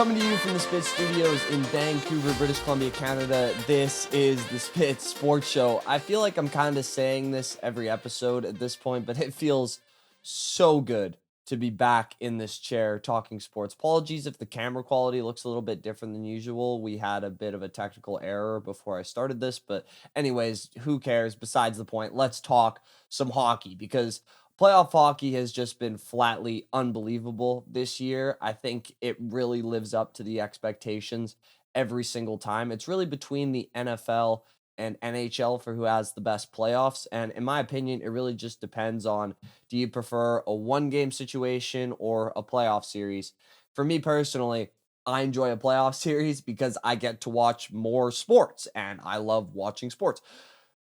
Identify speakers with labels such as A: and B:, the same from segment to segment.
A: Coming to you from the Spit Studios in Vancouver, British Columbia, Canada. This is the Spit Sports Show. I feel like I'm kind of saying this every episode at this point, but it feels so good to be back in this chair talking sports. Apologies if the camera quality looks a little bit different than usual. We had a bit of a technical error before I started this, but anyways, who cares? Besides the point, let's talk some hockey because playoff hockey has just been flatly unbelievable this year. I think it really lives up to the expectations every single time. It's really between the NFL and NHL for who has the best playoffs. And in my opinion, it really just depends on, do you prefer a one game situation or a playoff series? For me personally, I enjoy a playoff series because I get to watch more sports and I love watching sports.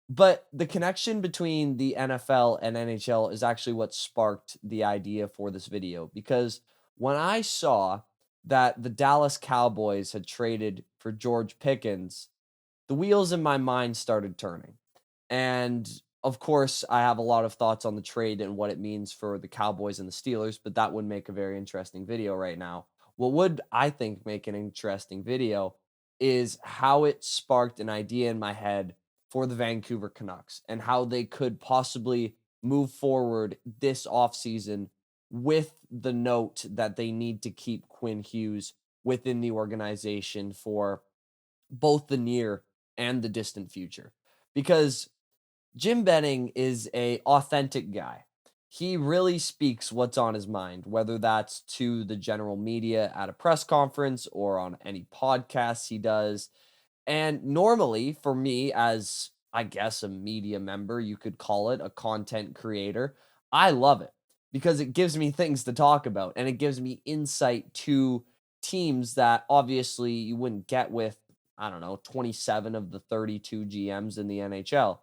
A: But the connection between the NFL and NHL is actually what sparked the idea for this video, because when I saw that the Dallas Cowboys had traded for George Pickens, the wheels in my mind started turning. And of course, I have a lot of thoughts on the trade and what it means for the Cowboys and the Steelers, but that would make a very interesting video right now. What would, I think, make an interesting video is how it sparked an idea in my head for the Vancouver Canucks and how they could possibly move forward this offseason with the note that they need to keep Quinn Hughes within the organization for both the near and the distant future. Because Jim Benning is a authentic guy. He really speaks what's on his mind, whether that's to the general media at a press conference or on any podcasts he does. And normally, for me, as I guess a media member, you could call it a content creator, I love it because it gives me things to talk about and it gives me insight to teams that obviously you wouldn't get with, I don't know, 27 of the 32 GMs in the NHL.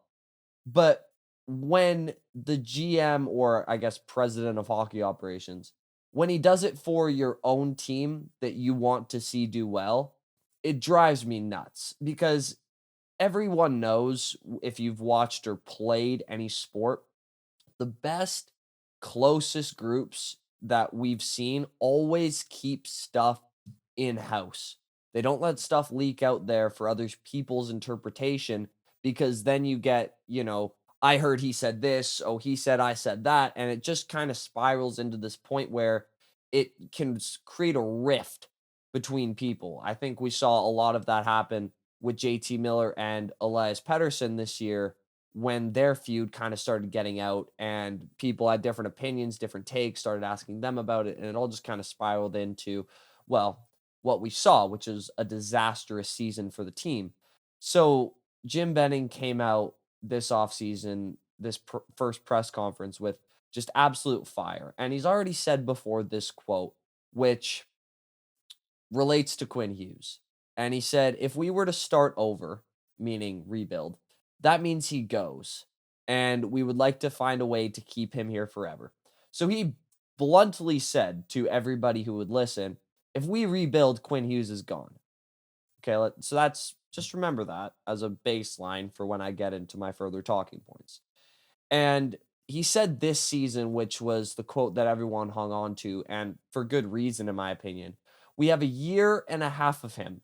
A: But when the GM, or I guess president of hockey operations, when he does it for your own team that you want to see do well, it drives me nuts because everyone knows, if you've watched or played any sport, the best, closest groups that we've seen always keep stuff in house. They don't let stuff leak out there for other people's interpretation, because then you get, I heard he said this, oh, he said I said that, and it just kind of spirals into this point where it can create a rift between people. I think we saw a lot of that happen with JT Miller and Elias Pettersson this year when their feud kind of started getting out and people had different opinions, different takes, started asking them about it, and it all just kind of spiraled into, well, what we saw, which is a disastrous season for the team. So Jim Benning came out this offseason, this first press conference, with just absolute fire. And he's already said before this quote, which relates to Quinn Hughes. And he said, if we were to start over, meaning rebuild, that means he goes. And we would like to find a way to keep him here forever. So he bluntly said to everybody who would listen, if we rebuild, Quinn Hughes is gone. Okay, so that's, just remember that as a baseline for when I get into my further talking points. And he said this season, which was the quote that everyone hung on to, and for good reason, in my opinion. We have a year and a half of him.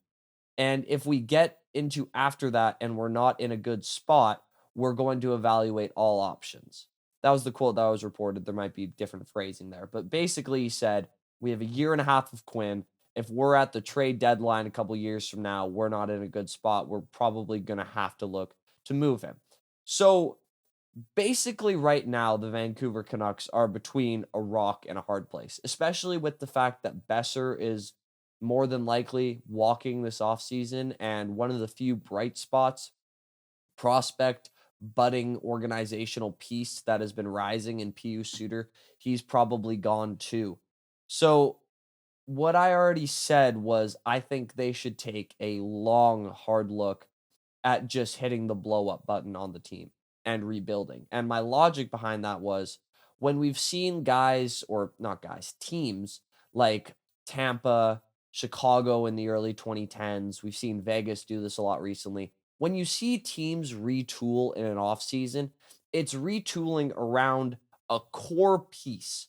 A: And if we get into after that and we're not in a good spot, we're going to evaluate all options. That was the quote that was reported. There might be different phrasing there. But basically, he said, we have a year and a half of Quinn. If we're at the trade deadline a couple years from now, we're not in a good spot. We're probably going to have to look to move him. So basically, right now, the Vancouver Canucks are between a rock and a hard place, especially with the fact that Besser is more than likely walking this offseason. And one of the few bright spots, prospect, budding organizational piece that has been rising in P.U. Suter, he's probably gone too. So what I already said was I think they should take a long, hard look at just hitting the blow up button on the team and rebuilding. And my logic behind that was, when we've seen guys, or not guys, teams like Tampa, Chicago in the early 2010s, we've seen Vegas do this a lot recently. When you see teams retool in an offseason, it's retooling around a core piece,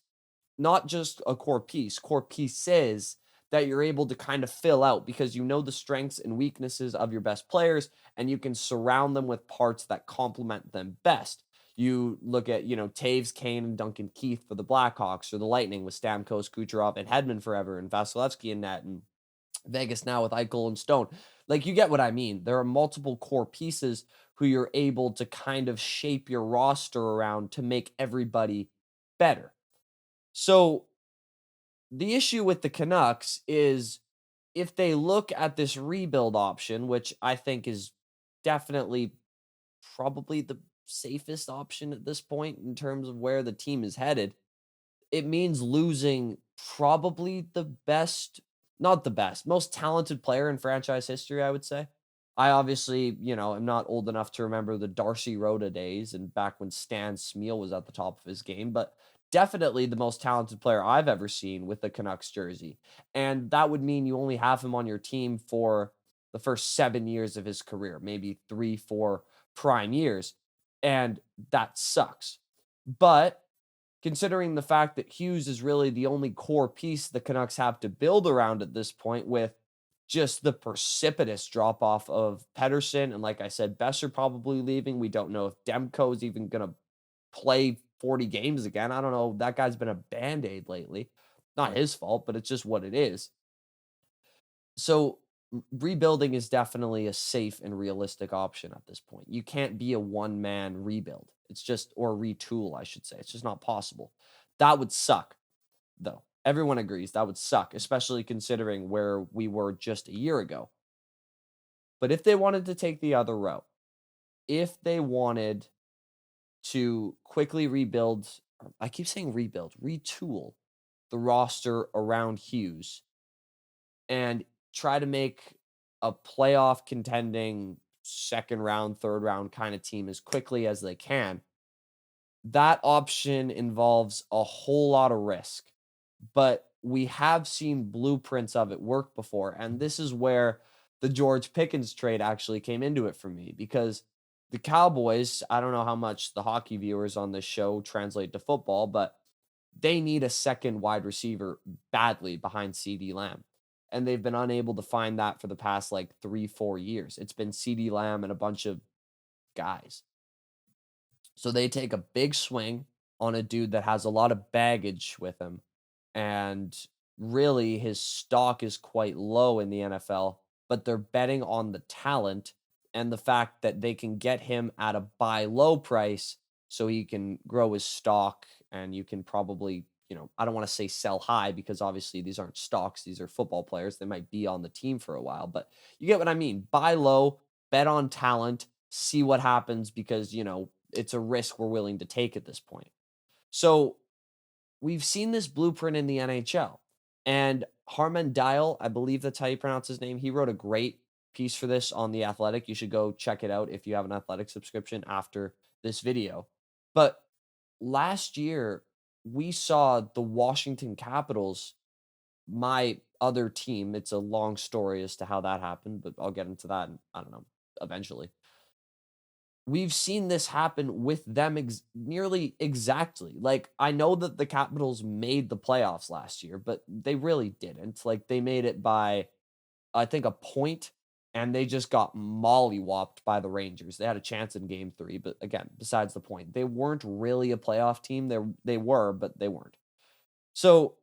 A: not just a core piece, core pieces that you're able to kind of fill out because you know the strengths and weaknesses of your best players and you can surround them with parts that complement them best. You look at, Taves, Kane, and Duncan Keith for the Blackhawks, or the Lightning with Stamkos, Kucherov, and Hedman forever, and Vasilevsky in net, and Vegas now with Eichel and Stone. Like, you get what I mean. There are multiple core pieces who you're able to kind of shape your roster around to make everybody better. So the issue with the Canucks is if they look at this rebuild option, which I think is definitely probably the safest option at this point in terms of where the team is headed, it means losing probably the best, not the best, most talented player in franchise history, I would say. I obviously, am not old enough to remember the Darcy Rhoda days and back when Stan Smeal was at the top of his game, but definitely the most talented player I've ever seen with the Canucks jersey. And that would mean you only have him on your team for the first 7 years of his career, maybe 3, 4 prime years. And that sucks. But considering the fact that Hughes is really the only core piece the Canucks have to build around at this point, with just the precipitous drop off of Pedersen. And like I said, Besser probably leaving. We don't know if Demko is even going to play 40 games again. I don't know. That guy's been a band aid lately. Not his fault, but it's just what it is. So rebuilding is definitely a safe and realistic option at this point. You can't be a one man rebuild. It's just, or retool, I should say. It's just not possible. That would suck, though. Everyone agrees that would suck, especially considering where we were just a year ago. But if they wanted to take the other route, if they wanted to quickly rebuild, I keep saying rebuild, retool the roster around Hughes and try to make a playoff contending second round, third round kind of team as quickly as they can, that option involves a whole lot of risk. But we have seen blueprints of it work before. And this is where the George Pickens trade actually came into it for me, because the Cowboys, I don't know how much the hockey viewers on this show translate to football, but they need a second wide receiver badly behind CD Lamb. And they've been unable to find that for the past like 3, 4 years. It's been CD Lamb and a bunch of guys. So they take a big swing on a dude that has a lot of baggage with him. And really, his stock is quite low in the NFL, but they're betting on the talent and the fact that they can get him at a buy low price so he can grow his stock. And you can probably, I don't want to say sell high, because obviously these aren't stocks, these are football players. They might be on the team for a while, but you get what I mean. Buy low, bet on talent, see what happens, because, it's a risk we're willing to take at this point. So we've seen this blueprint in the NHL. And Harman Dial, I believe that's how you pronounce his name, he wrote a great piece for this on The Athletic. You should go check it out if you have an Athletic subscription after this video. But last year, we saw the Washington Capitals, my other team. It's a long story as to how that happened, but I'll get into that, I don't know, eventually. We've seen this happen with them nearly exactly. Like, I know that the Capitals made the playoffs last year, but they really didn't. Like, they made it by, I think, a point, and they just got mollywopped by the Rangers. They had a chance in game 3, but again, besides the point. They weren't really a playoff team. They were, but they weren't. So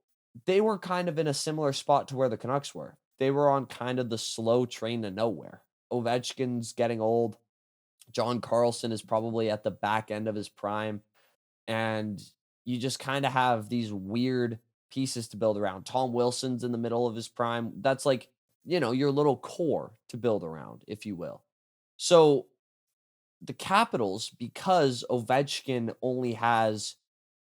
A: they were kind of in a similar spot to where the Canucks were. They were on kind of the slow train to nowhere. Ovechkin's getting old. John Carlson is probably at the back end of his prime. And you just kind of have these weird pieces to build around. Tom Wilson's in the middle of his prime. That's like, your little core to build around, if you will. So the Capitals, because Ovechkin only has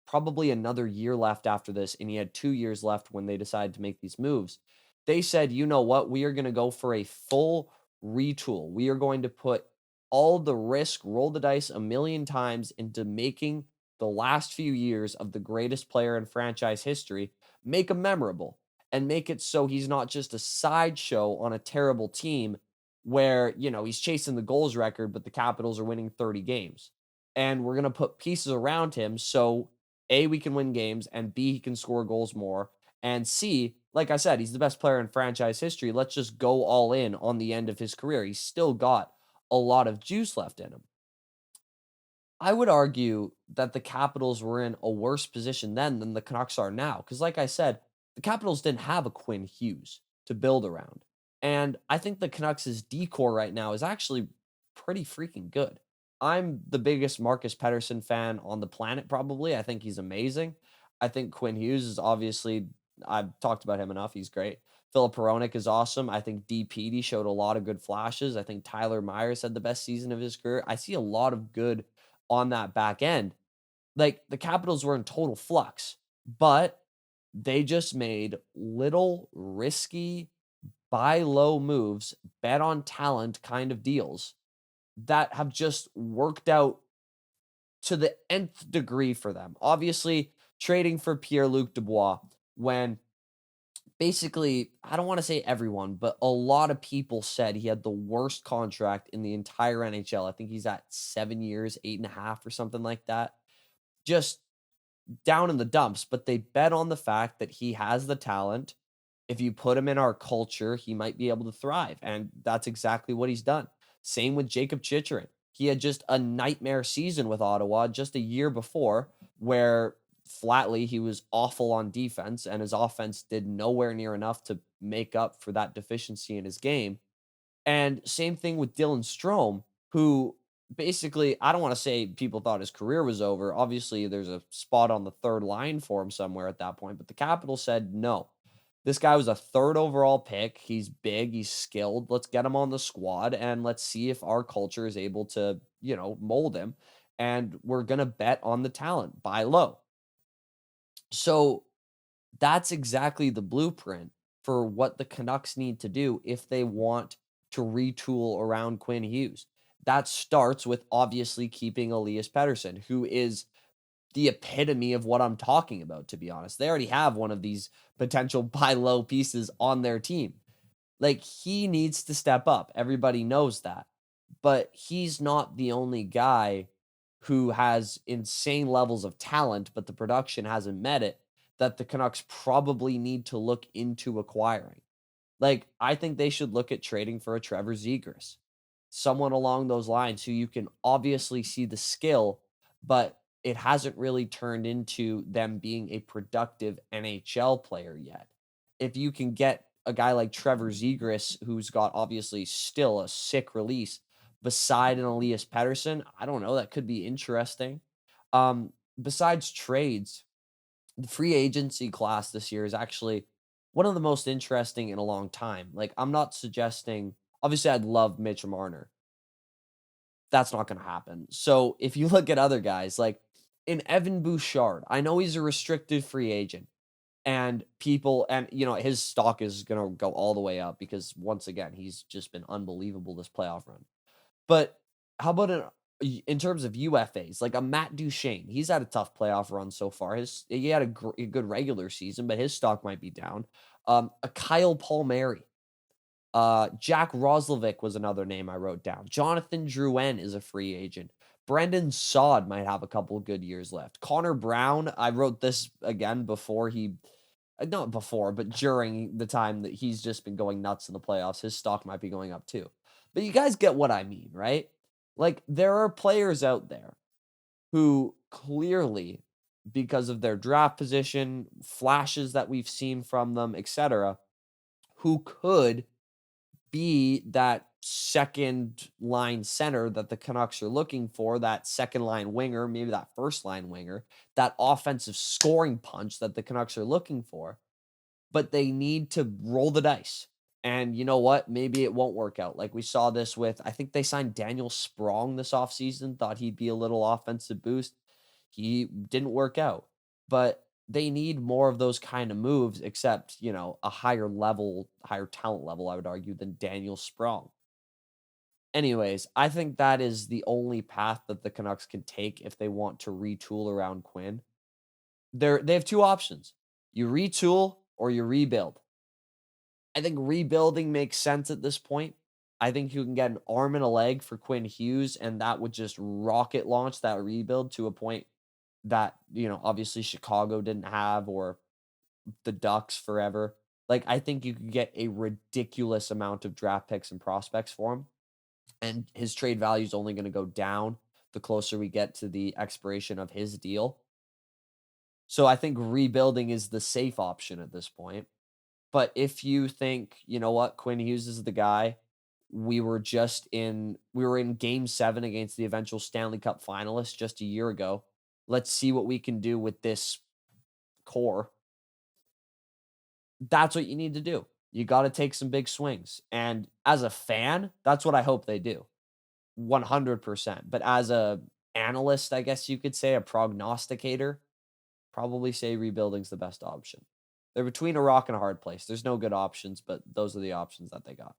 A: probably another year left after this, and he had 2 years left when they decided to make these moves, they said, you know what? We are going to go for a full retool. We are going to put all the risk, roll the dice a million times into making the last few years of the greatest player in franchise history, make him memorable, and make it so he's not just a sideshow on a terrible team where, he's chasing the goals record, but the Capitals are winning 30 games. And we're going to put pieces around him so A, we can win games, and B, he can score goals more, and C, like I said, he's the best player in franchise history. Let's just go all in on the end of his career. He's still got a lot of juice left in him. I would argue that the Capitals were in a worse position then than the Canucks are now. Because, like I said, the Capitals didn't have a Quinn Hughes to build around. And I think the Canucks' decor right now is actually pretty freaking good. I'm the biggest Marcus Pettersson fan on the planet, probably. I think he's amazing. I think Quinn Hughes is obviously, I've talked about him enough. He's great. Philip Hronik is awesome. I think DPD showed a lot of good flashes. I think Tyler Myers had the best season of his career. I see a lot of good on that back end. Like the Capitals were in total flux, but they just made little risky buy low moves, bet on talent kind of deals that have just worked out to the nth degree for them. Obviously, trading for Pierre-Luc Dubois when basically, I don't want to say everyone, but a lot of people said he had the worst contract in the entire NHL. I think he's at 7 years, 8.5 or something like that. Just down in the dumps, but they bet on the fact that he has the talent. If you put him in our culture, he might be able to thrive. And that's exactly what he's done. Same with Jacob Chicherin. He had just a nightmare season with Ottawa just a year before, where flatly he was awful on defense and his offense did nowhere near enough to make up for that deficiency in his game. And same thing with Dylan Strome, who basically, I don't want to say people thought his career was over. Obviously, there's a spot on the third line for him somewhere at that point, but the Capitals said no. This guy was a third overall pick. He's big, he's skilled. Let's get him on the squad and let's see if our culture is able to, mold him. And we're going to bet on the talent, buy low. So that's exactly the blueprint for what the Canucks need to do if they want to retool around Quinn Hughes. That starts with obviously keeping Elias Pettersson, who is the epitome of what I'm talking about, to be honest. They already have one of these potential buy low pieces on their team. Like, he needs to step up. Everybody knows that. But he's not the only guy who has insane levels of talent, but the production hasn't met it, that the Canucks probably need to look into acquiring. Like, I think they should look at trading for a Trevor Zegras, someone along those lines who you can obviously see the skill, but it hasn't really turned into them being a productive NHL player yet. If you can get a guy like Trevor Zegras, who's got obviously still a sick release, beside an Elias Pettersson, I don't know, that could be interesting. Besides trades, the free agency class this year is actually one of the most interesting in a long time. Like, I'm not suggesting, obviously, I'd love Mitch Marner. That's not going to happen. So, if you look at other guys, like in Evan Bouchard, I know he's a restricted free agent, and his stock is going to go all the way up because, once again, he's just been unbelievable this playoff run. But how about in terms of UFAs, like a Matt Duchene? He's had a tough playoff run so far. He had a good regular season, but his stock might be down. A Kyle Palmieri, Jack Roslovic was another name I wrote down. Jonathan Drouin is a free agent. Brendan Saad might have a couple of good years left. Connor Brown, I wrote this again before not before, but during the time that he's just been going nuts in the playoffs. His stock might be going up too. But you guys get what I mean, right? Like, there are players out there who clearly, because of their draft position, flashes that we've seen from them, etc., who could be that second line center that the Canucks are looking for, that second line winger, maybe that first line winger, that offensive scoring punch that the Canucks are looking for. But they need to roll the dice. And you know what? Maybe it won't work out. Like we saw this with, I think they signed Daniel Sprong this offseason, thought he'd be a little offensive boost. He didn't work out. But they need more of those kind of moves, except, a higher level, higher talent level, I would argue, than Daniel Sprong. Anyways, I think that is the only path that the Canucks can take if they want to retool around Quinn. They have two options. You retool or you rebuild. I think rebuilding makes sense at this point. I think you can get an arm and a leg for Quinn Hughes, and that would just rocket launch that rebuild to a point that, obviously Chicago didn't have, or the Ducks forever. Like, I think you could get a ridiculous amount of draft picks and prospects for him, and his trade value is only going to go down the closer we get to the expiration of his deal. So I think rebuilding is the safe option at this point. But if you think, you know what, Quinn Hughes is the guy, we were in game 7 against the eventual Stanley Cup finalists just a year ago. Let's see what we can do with this core. That's what you need to do. You got to take some big swings. And as a fan, that's what I hope they do. 100%. But as a analyst, I guess you could say, a prognosticator, probably say rebuilding's the best option. They're between a rock and a hard place. There's no good options, but those are the options that they got.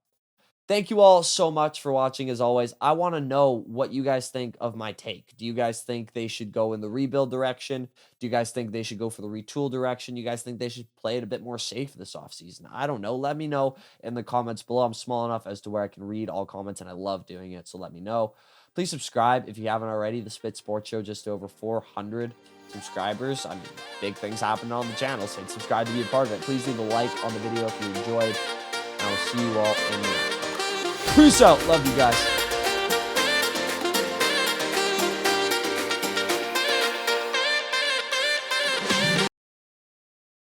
A: Thank you all so much for watching. As always, I want to know what you guys think of my take. Do you guys think they should go in the rebuild direction? Do you guys think they should go for the retool direction? You guys think they should play it a bit more safe this offseason? I don't know. Let me know in the comments below. I'm small enough as to where I can read all comments, and I love doing it, so let me know. Please subscribe if you haven't already. The Spit Sports Show, just over 400 subscribers. I mean, big things happening on the channel, so subscribe to be a part of it. Please leave a like on the video if you enjoyed, and I will see you all in the next one. Peace out. Love you guys.